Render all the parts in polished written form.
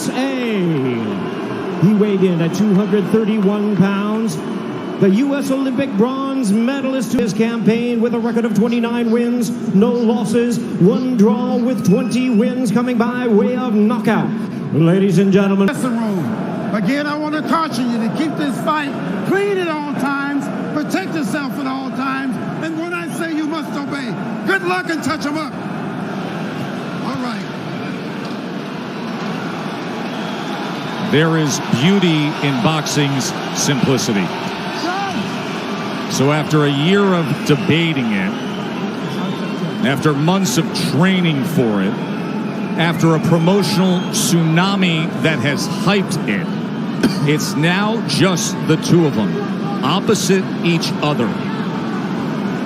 USA. He weighed in at 231 pounds. The U.S. Olympic bronze medalist to his campaign with a record of 29 wins, no losses, 1 draw with 20 wins coming by way of knockout. Ladies and gentlemen. Again, I want to caution you to keep this fight clean at all times, protect yourself at all times, and when I say you must obey, good luck and touch them up. All right. There is beauty in boxing's simplicity. So after a year of debating it, after months of training for it, after a promotional tsunami that has hyped it, it's now just the two of them, opposite each other.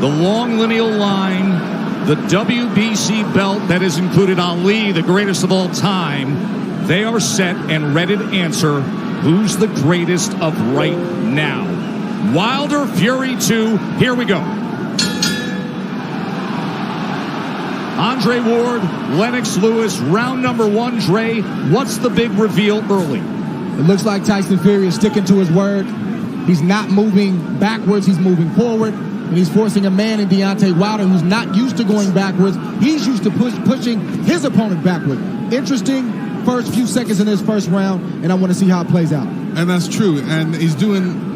The long lineal line, the WBC belt that has included Ali, the greatest of all time, they are set and ready to answer who's the greatest of right now. Wilder, Fury 2, here we go. Andre Ward, Lennox Lewis, round number 1. Dre, what's the big reveal early? It looks like Tyson Fury is sticking to his word. He's not moving backwards, he's moving forward. And he's forcing a man in Deontay Wilder who's not used to going backwards. He's used to pushing his opponent backward. Interesting first few seconds in this first round, and I want to see how it plays out. And that's true. And he's doing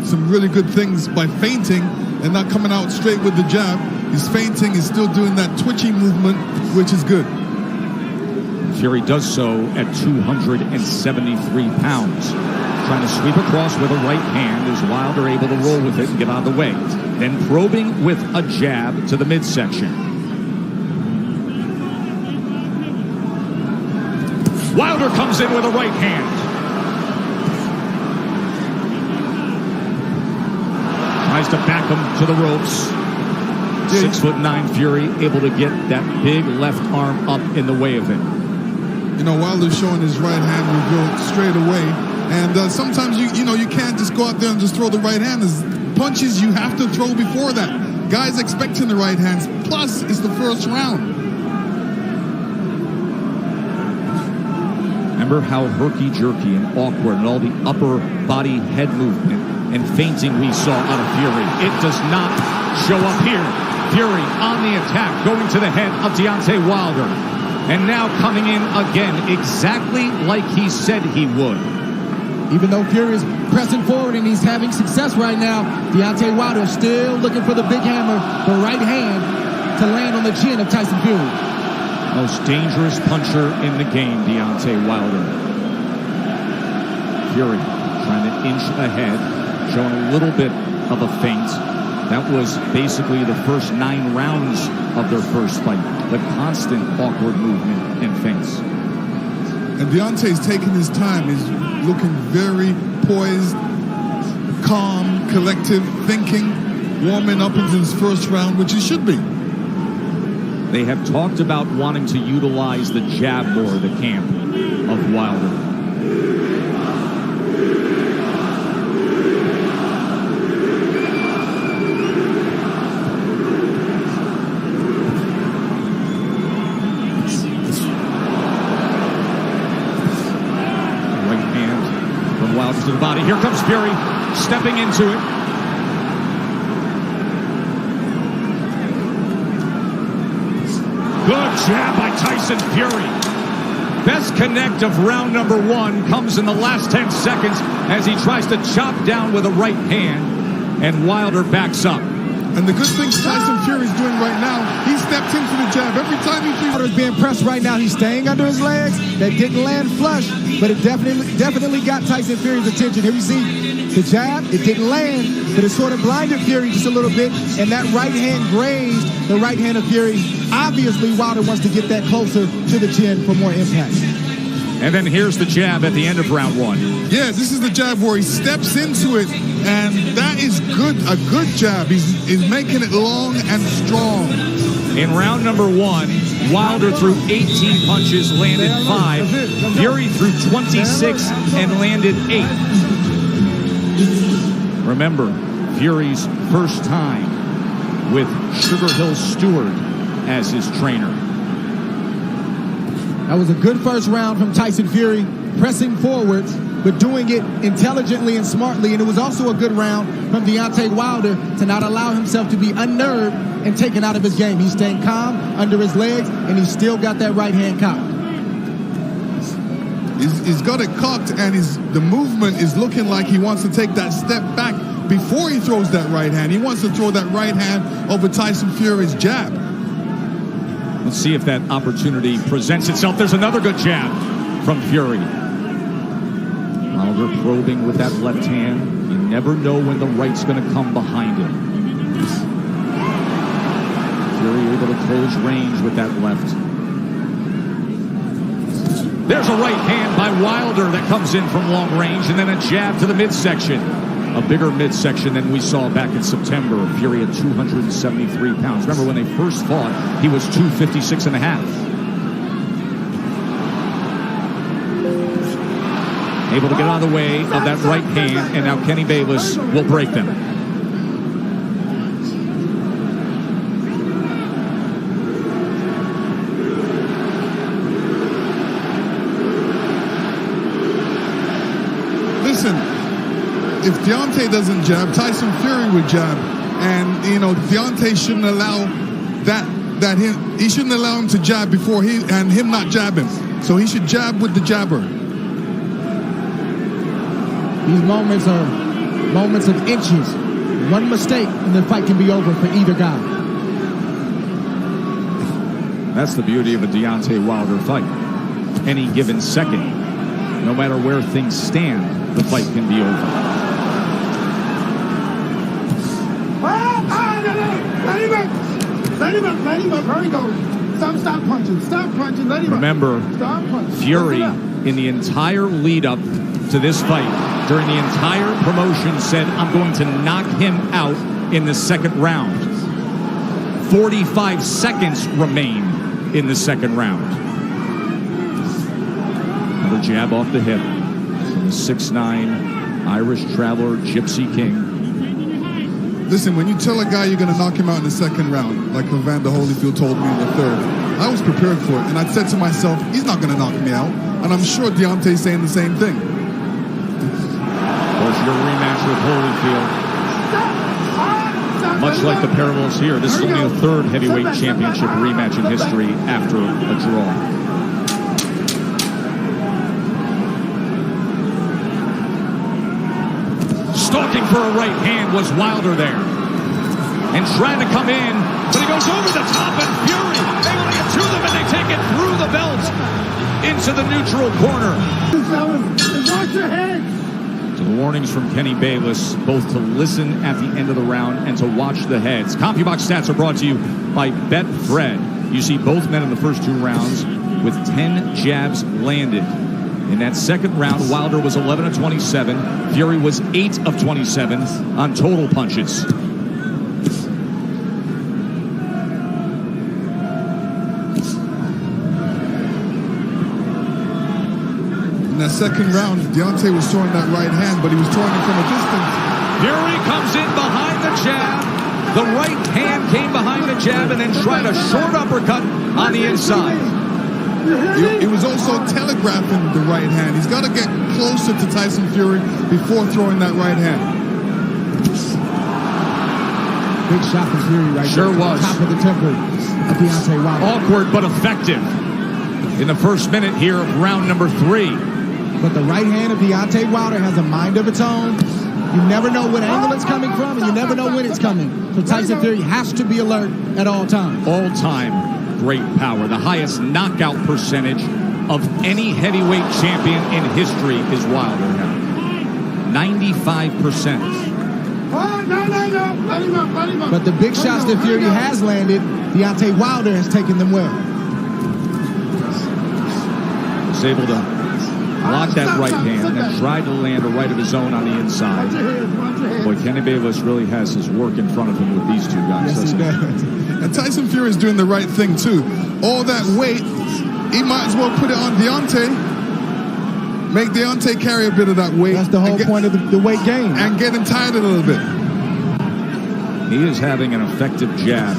some really good things by feinting and not coming out straight with the jab. He's feinting, he's still doing that twitchy movement, which is good. Fury does so at 273 pounds. Trying to sweep across with a right hand as Wilder able to roll with it and get out of the way. Then probing with a jab to the midsection. Wilder comes in with a right hand. Tries to back him to the ropes. 6'9" Fury able to get that big left arm up in the way of it. You know, Wilder's showing his right hand reveal straight away. And sometimes you can't just go out there and just throw the right hand. There's punches you have to throw before that. Guys expecting the right hands. Plus, it's the first round. Remember how herky-jerky and awkward and all the upper body head movement and feinting we saw out of Fury. It does not show up here. Fury on the attack, going to the head of Deontay Wilder. And now coming in again, exactly like he said he would. Even though Fury is pressing forward and he's having success right now, Deontay Wilder is still looking for the big hammer, the right hand, to land on the chin of Tyson Fury. Most dangerous puncher in the game, Deontay Wilder. Fury trying to inch ahead, showing a little bit of a feint. That was basically the first 9 rounds of their first fight. The constant awkward movement and feints. And Deontay's taking his time. He's looking very poised, calm, collective, thinking, warming up into his first round, which he should be. They have talked about wanting to utilize the jab more, the camp of Wilder. To the body. Here comes Fury, stepping into it. Good jab by Tyson Fury. Best connect of round number 1 comes in the last 10 seconds as he tries to chop down with a right hand, and Wilder backs up. And the good thing Tyson Fury's doing right now, he stepped into the jab. Every time he feels Wilder's being pressed right now, he's staying under his legs. That didn't land flush, but it definitely got Tyson Fury's attention. Here you see the jab, it didn't land, but it sort of blinded Fury just a little bit, and that right hand grazed the right hand of Fury. Obviously, Wilder wants to get that closer to the chin for more impact. And then here's the jab at the end of round 1. Yeah, this is the jab where he steps into it, and that is good, a good jab. He's making it long and strong. In round number 1, Wilder threw 18 punches, landed 5. Fury threw 26 and landed 8. Remember, Fury's first time with Sugar Hill Stewart as his trainer. That was a good first round from Tyson Fury, pressing forward, but doing it intelligently and smartly. And it was also a good round from Deontay Wilder to not allow himself to be unnerved and taken out of his game. He's staying calm under his legs, and he's still got that right hand cocked. He's got it cocked, and the movement is looking like he wants to take that step back before he throws that right hand. He wants to throw that right hand over Tyson Fury's jab. Let's see if that opportunity presents itself. There's another good jab from Fury. Wilder probing with that left hand. You never know when the right's going to come behind him. Fury able to close range with that left. There's a right hand by Wilder that comes in from long range, and then a jab to the midsection. A bigger midsection than we saw back in September. Fury at 273 pounds. Remember when they first fought, he was 256 and a half. Able to get out of the way of that right hand, and now Kenny Bayless will break them. Listen, if Deontay doesn't jab, Tyson Fury would jab, and Deontay shouldn't allow he shouldn't allow him to jab before him not jab him. So he should jab with the jabber. These moments are moments of inches. One mistake and the fight can be over for either guy. That's the beauty of a Deontay Wilder fight. Any given second, no matter where things stand, the fight can be over. Let him up. Hurry, go. Stop punching. Stop punching. Let him Remember, up. Stop punching. Fury, in the entire lead up to this fight, during the entire promotion, said, I'm going to knock him out in the second round. 45 seconds remain in the second round. Another jab off the hip from the 6'9" Irish traveler, Gypsy King. Listen, when you tell a guy you're going to knock him out in the second round, like Evander Holyfield told me in the third, I was prepared for it, and I said to myself, he's not going to knock me out. And I'm sure Deontay's saying the same thing. Of course, your rematch with Holyfield. Much like the parallels here, this is only the third heavyweight championship rematch in history after a draw. Stalking for a right hand was Wilder there. And trying to come in, but he goes over the top, and Fury able to get to them, and they take it through the belt into the neutral corner. Watch your head. So the warnings from Kenny Bayless, both to listen at the end of the round and to watch the heads. CompuBox stats are brought to you by Betfred. You see both men in the first two rounds with 10 jabs landed. In that second round, Wilder was 11 of 27. Fury was 8 of 27 on total punches. In that second round, Deontay was throwing that right hand, but he was throwing it from a distance. Fury comes in behind the jab. The right hand came behind the jab and then tried a short uppercut on the inside. He was also telegraphing the right hand. He's got to get closer to Tyson Fury before throwing that right hand. Big shot from Fury right Sure there. was. Top of the temple of Deontay Wilder. Awkward but effective in the first minute here of round number 3. But the right hand of Deontay Wilder has a mind of its own. You never know what angle it's coming from, and you never know when it's coming. So Tyson Fury has to be alert at all times. All time great power. The highest knockout percentage of any heavyweight champion in history is Wilder now. 95%. But the big shots that Fury has landed, Deontay Wilder has taken them well. Was able to block that right hand and tried to land a right of his own on the inside. Boy, Kenny Bayless really has his work in front of him with these two guys. Yes, he does. And Tyson Fury is doing the right thing, too. All that weight, he might as well put it on Deontay. Make Deontay carry a bit of that weight. That's the whole point of the weight game. And get him tired a little bit. He is having an effective jab.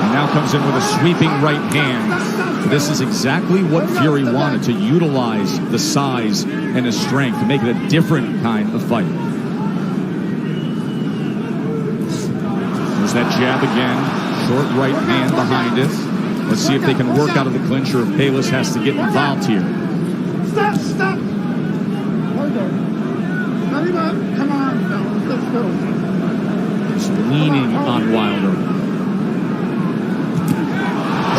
now comes in with a sweeping right hand. This is exactly what Fury wanted, to utilize the size and his strength to make it a different kind of fight. There's that jab again. Short right hand behind it. Let's see if they can work out of the clinch or if Bayless has to get involved here. Stop, stop. Hold on. Come on, fellas. Let's go. Just leaning on Wilder.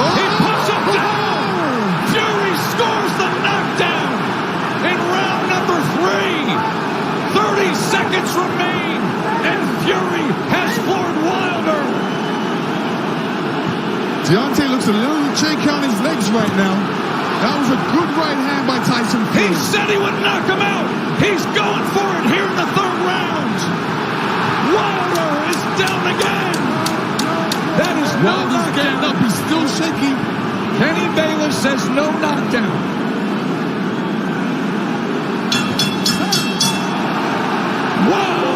He puts him down! Fury scores the knockdown in round number 3. 30 seconds remain, and Fury has floored Wilder. Deontay looks a little shaky on his legs right now. That was a good right hand by Tyson Fury. He said he would knock him out. He's going for it here in the 3rd round. Wilder is down again. That is no Wilder's getting up. He's still shaky. Kenny Bayless says no knockdown. Wow!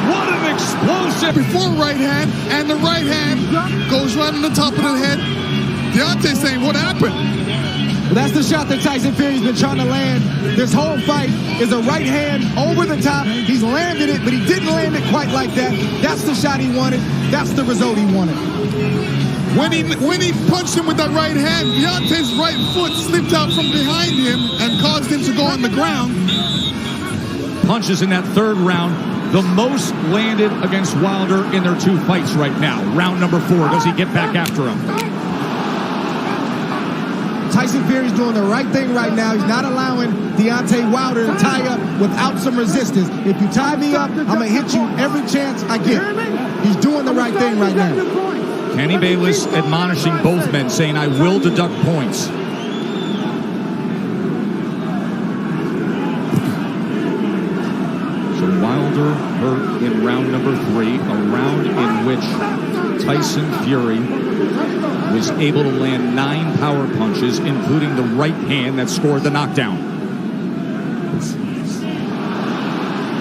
What an explosive! Before right hand, and the right hand goes right on the top of the head. Deontay saying, what happened? Well, that's the shot that Tyson Fury's been trying to land. This whole fight is a right hand over the top. He's landed it, but he didn't land it quite like that. That's the shot he wanted. That's the result he wanted. When he punched him with that right hand, Deontay's right foot slipped out from behind him and caused him to go on the ground. Punches in that 3rd round, the most landed against Wilder in their 2 fights right now. Round number 4, does he get back after him? Tyson Fury's doing the right thing right now. He's not allowing Deontay Wilder to tie up without some resistance. If you tie me up, I'm going to hit you every chance I get. He's doing the right thing right now. Kenny Bayless admonishing both men, saying, I will deduct points. So Wilder hurt in round number 3, a round in which Tyson Fury was able to land 9 power punches, including the right hand that scored the knockdown.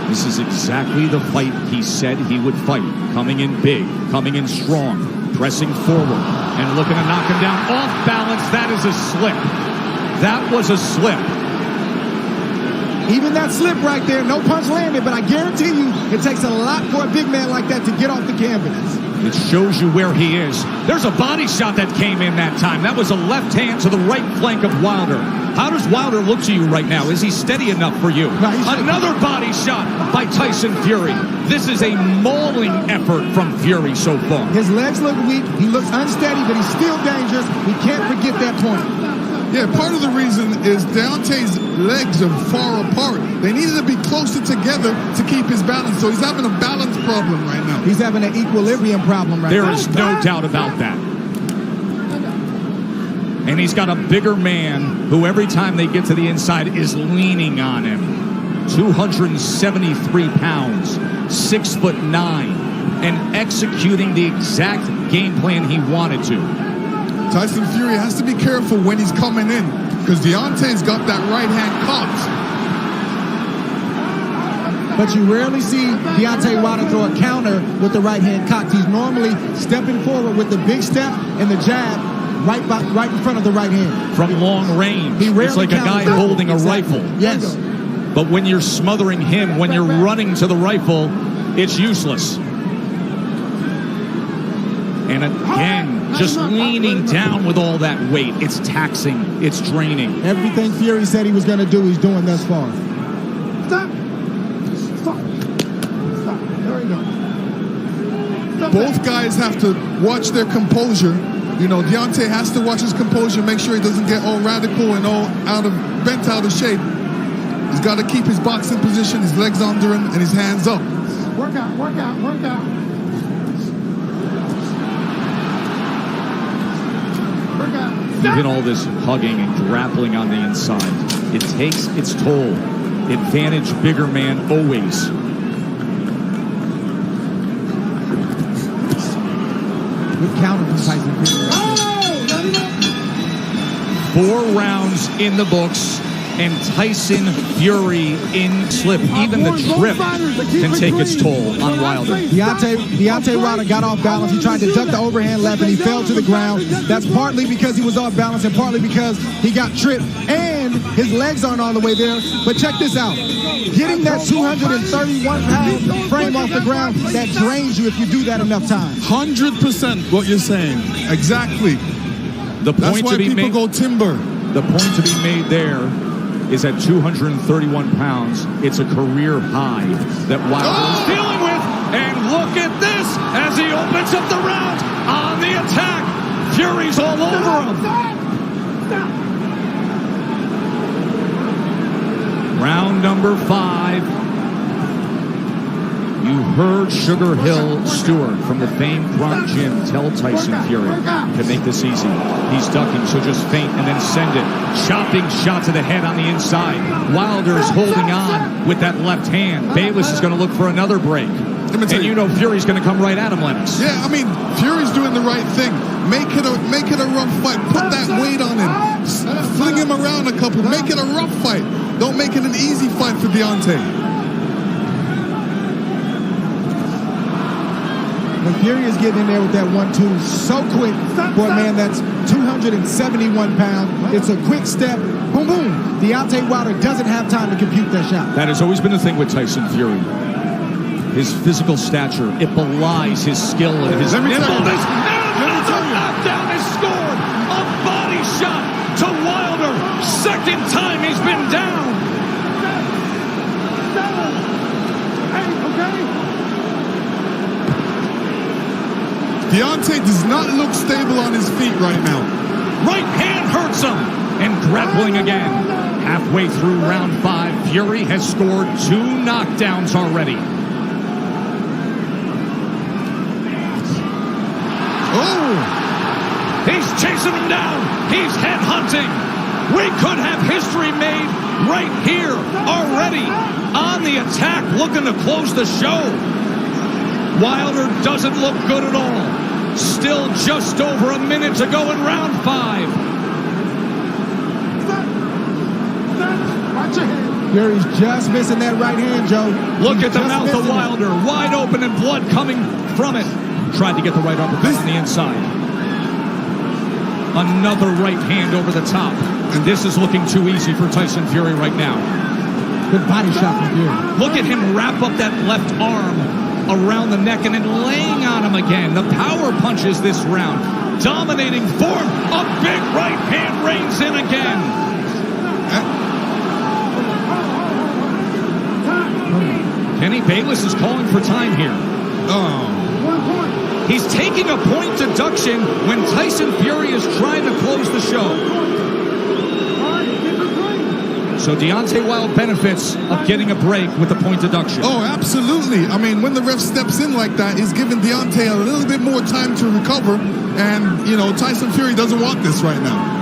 This is exactly the fight he said he would fight. Coming in big, coming in strong, pressing forward, and looking to knock him down off balance. That is a slip. That was a slip. Even that slip right there, no punch landed, but I guarantee you it takes a lot for a big man like that to get off the canvas. It shows you where he is. There's a body shot that came in that time. That was a left hand to the right flank of Wilder. How does Wilder look to you right now? Is he steady enough for you? No, another body shot by Tyson Fury. This is a mauling effort from Fury so far. His legs look weak. He looks unsteady, but he's still dangerous. We can't forget that point. Yeah, part of the reason is Deontay's legs are far apart. They needed to be closer together to keep his balance. So he's having a balance problem right now. He's having an equilibrium problem right now. There is no doubt about that. And he's got a bigger man who every time they get to the inside is leaning on him. 273 pounds, 6'9", and executing the exact game plan he wanted to. Tyson Fury has to be careful when he's coming in, because Deontay's got that right hand cocked. But you rarely see Deontay Wilder throw a counter with the right hand cocked. He's normally stepping forward with the big step and the jab right in front of the right hand. From long range. It's like a guy holding a rifle. Yes. But when you're smothering him, when you're running to the rifle, it's useless. And again, just leaning down with all that weight. It's taxing. It's draining. Everything Fury said he was going to do, he's doing thus far. Stop. Stop. Stop. There we go. Stop. Both guys have to watch their composure. You know, Deontay has to watch his composure, make sure he doesn't get all radical and all bent out of shape. He's got to keep his boxing position, his legs under him, and his hands up. Work out, work out, work out. Work out. Even all this hugging and grappling on the inside, it takes its toll. Advantage bigger man always. Good counter from Tyson Fury. 4 rounds in the books. and Tyson Fury in slip. Even the trip can take its toll on Wilder. Deontay Wilder got off balance. He tried to duck the overhand left and he fell to the ground. That's partly because he was off balance and partly because he got tripped and his legs aren't all the way there. But check this out. Getting that 231-pound frame off the ground, that drains you if you do that enough times. 100% what you're saying. Exactly. The That's point why to be people made, go timber. the point to be made there is at 231 pounds, it's a career high that Wilder is dealing with. And look at this as he opens up the round on the attack. Fury's all over him. Round number 5. You heard Sugar Hill Stewart from the famed Grunt Gym tell Tyson Fury to make this easy. He's ducking, so just feint and then send it. Chopping shot to the head on the inside. Wilder's holding on with that left hand. Bayless is going to look for another break. And you know Fury's going to come right at him, Lennox. Yeah, I mean, Fury's doing the right thing. Make it a rough fight. Put that weight on him. Fling him around a couple. Make it a rough fight. Don't make it an easy fight for Deontay. When Fury is getting in there with that 1-2 so quick for a man that's 271 pounds, it's a quick step, boom, boom. Deontay Wilder doesn't have time to compute that shot. That has always been the thing with Tyson Fury. His physical stature, it belies his skill and his nimbleness. And another knockdown is scored. A body shot to Wilder. Second time he's been down. Deontay does not look stable on his feet right now. Right hand hurts him. And grappling again. Halfway through round 5, Fury has scored 2 knockdowns already. Oh! He's chasing him down. He's headhunting. We could have history made right here already. On the attack, looking to close the show. Wilder doesn't look good at all. Still just over a minute to go in round 5. Fury's just missing that right hand, Joe. Look at the mouth of Wilder. Wide open and blood coming from it. Tried to get the right uppercut on the inside. Another right hand over the top. And this is looking too easy for Tyson Fury right now. Good body shot from Fury. Look at him wrap up that left arm around the neck and then laying on him again. The power punches this round. Dominating form. A big right hand reigns in again. Kenny Bayless is calling for time here. Oh. He's taking a point deduction when Tyson Fury is trying to close the show. So Deontay Wilder benefits of getting a break with the point deduction. Oh, absolutely. I mean, when the ref steps in like that, he's giving Deontay a little bit more time to recover. And, you know, Tyson Fury doesn't want this right now.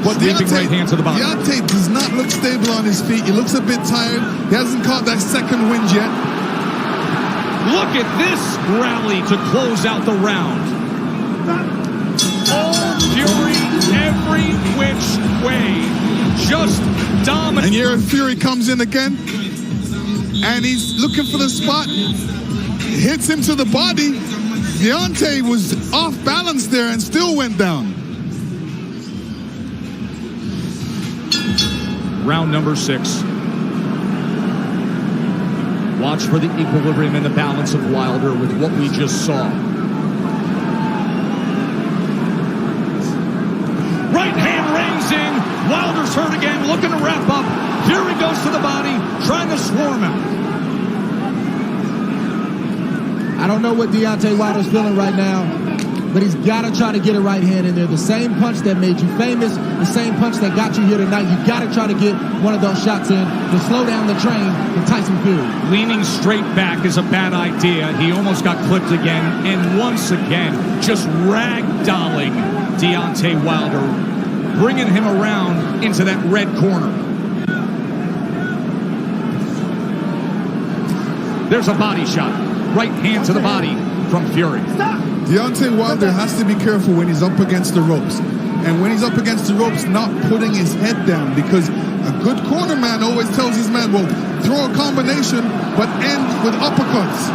But Right hand to the body. Deontay does not look stable on his feet. He looks a bit tired. He hasn't caught that second wind yet. Look at this rally to close out the round. All Fury, every which way, just dominant. And here Fury comes in again, and he's looking for the spot. Hits him to the body. Deontay was off balance there and still went down. Round number 6. Watch for the equilibrium and the balance of Wilder with what we just saw. Right hand reins in. Wilder's hurt again, looking to wrap up. Fury goes to the body, trying to swarm him. I don't know what Deontay Wilder's feeling right now, but he's got to try to get a right hand in there. The same punch that made you famous, the same punch that got you here tonight, you got to try to get one of those shots in to slow down the train of Tyson Fury. Leaning straight back is a bad idea. He almost got clipped again, and once again, just ragdolling Deontay Wilder, bringing him around into that red corner. There's a body shot. Right hand to the body from Fury. Deontay Wilder has to be careful when he's up against the ropes. and when he's up against the ropes, not putting his head down, because a good corner man always tells his man, well, throw a combination, but end with uppercuts.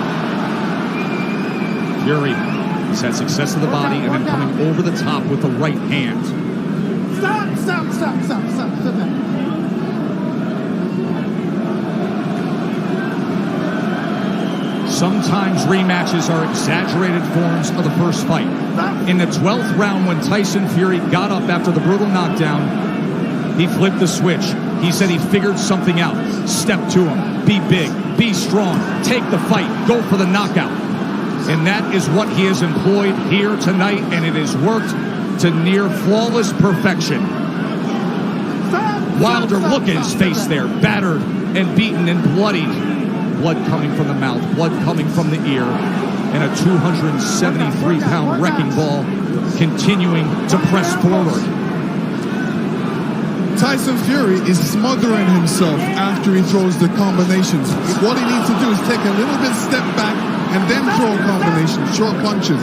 Fury has had success to the body and then coming over the top with the right hand. Stop. Sit down. Sometimes rematches are exaggerated forms of the first fight. In the 12th round, when Tyson Fury got up after the brutal knockdown, he flipped the switch. He said he figured something out. Step to him. Be big. Be strong. Take the fight. Go for the knockout. And that is what he has employed here tonight, and it has worked to near flawless perfection. Wilder, look at his face there, battered and beaten and bloodied. Blood coming from the mouth, blood coming from the ear, and a 273-pound wrecking ball continuing to press forward. Tyson Fury is smothering himself after he throws the combinations. What he needs to do is take a little bit step back and then throw a combination, short punches.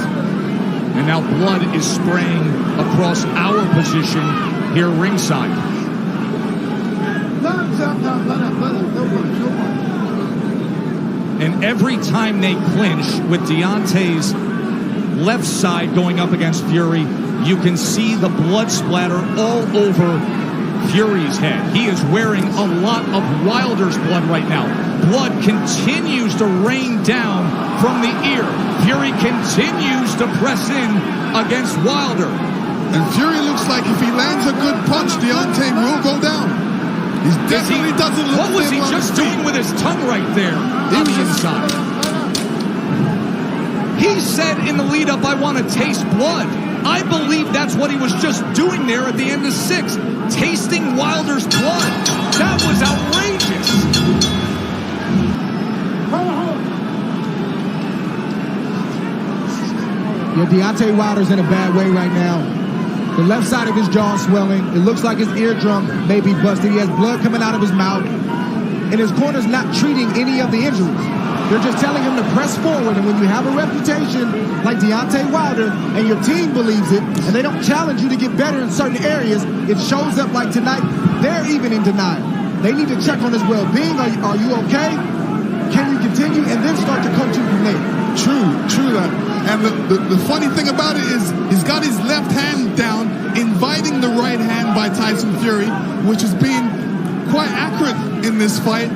And now blood is spraying across our position here ringside. And every time they clinch with Deontay's left side going up against Fury, you can see the blood splatter all over Fury's head. He is wearing a lot of Wilder's blood right now. Blood continues to rain down from the ear. Fury continues to press in against Wilder. And Fury looks like if he lands a good punch, Deontay will go down. He definitely doesn't look. What was he just doing with his tongue right there on the inside? He said in the lead-up, I want to taste blood. I believe that's what he was just doing there at the end of 6, tasting Wilder's blood. That was outrageous. Yeah, Deontay Wilder's in a bad way right now. The left side of his jaw is swelling. It looks like his eardrum may be busted. He has blood coming out of his mouth. And his corner's not treating any of the injuries. They're just telling him to press forward. And when you have a reputation like Deontay Wilder and your team believes it, and they don't challenge you to get better in certain areas, it shows up like tonight. They're even in denial. They need to check on his well-being. Are you okay? Can you continue? And then start to coach him from there. True that. And the funny thing about it is he's got his left hand down, inviting the right hand by Tyson Fury, which is being quite accurate in this fight.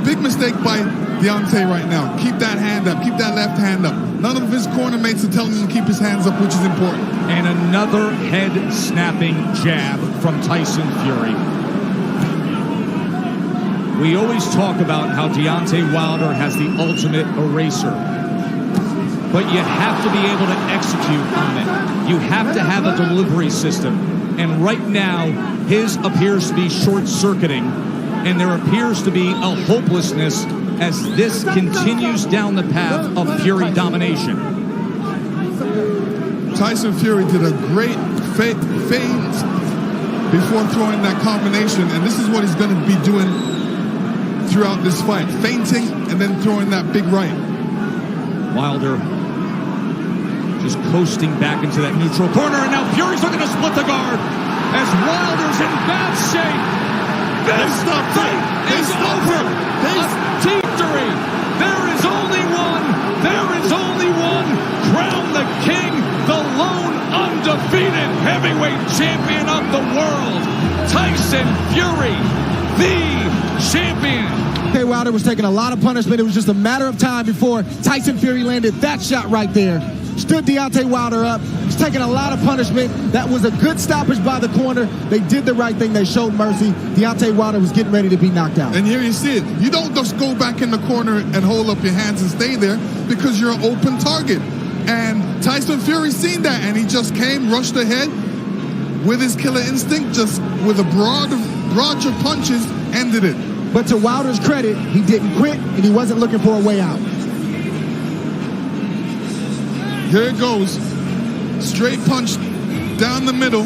Big mistake by Deontay right now. Keep that hand up. Keep that left hand up. None of his corner mates are telling him to keep his hands up, which is important. And another head-snapping jab from Tyson Fury. We always talk about how Deontay Wilder has the ultimate eraser. But you have to be able to execute on it. You have to have a delivery system. And right now, his appears to be short-circuiting. And there appears to be a hopelessness as this continues down the path of Fury domination. Tyson Fury did a great feint before throwing that combination. And this is what he's going to be doing throughout this fight. Feinting and then throwing that big right. Wilder just coasting back into that neutral corner, and now Fury's looking to split the guard as Wilder's in bad shape. This fight is over. Victory. There is only one. There is only one. Crown the king, the lone undefeated heavyweight champion of the world, Tyson Fury, the champion. Deontay Wilder was taking a lot of punishment. It was just a matter of time before Tyson Fury landed that shot right there. Stood Deontay Wilder up. He's taking a lot of punishment. That was a good stoppage by the corner. They did the right thing. They showed mercy. Deontay Wilder was getting ready to be knocked out. And here you see it. You don't just go back in the corner and hold up your hands and stay there because you're an open target. And Tyson Fury seen that, and he just came, rushed ahead with his killer instinct, just with a barrage of punches, ended it. But to Wilder's credit, he didn't quit, and he wasn't looking for a way out. Here it goes. Straight punch down the middle.